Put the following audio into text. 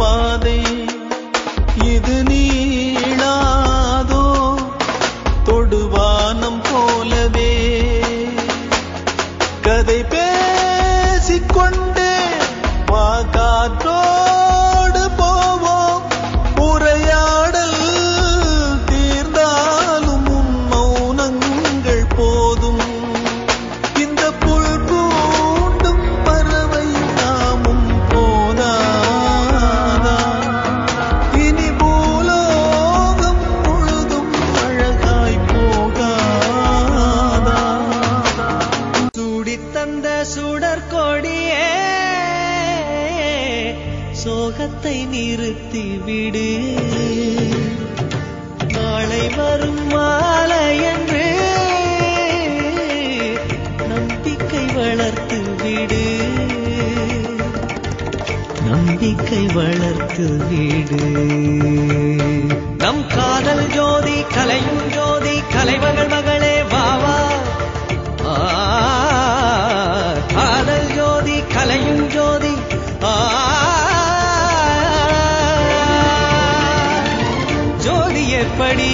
பாதை இது நீளாதோ தொடுவானம் போலவே கதை பேசிக்கொண்டே காற்றோடு போவோம் உரையாடல் தீர்ந்தாலும் மௌனங்கள் போதும் இந்த புல் பூண்டும் பறவை நாமும் போதாதா இனி பூலோகம் முழுதும் அழகாய் போகாதா சூடித்தந்த சுடற்கொடியே சோகத்தை நிறுத்தி விடு நாளை வரும் மாலை என்று நம்பிக்கை வளர்த்து விடு நம்பிக்கை வளர்த்து விடு நம் காதல் ஜோதி கலையும் ஜோதி கலைமகள் மகளே வாவா காதல் ஜோதி கலையும் ஜோதி ஜோதி எப்படி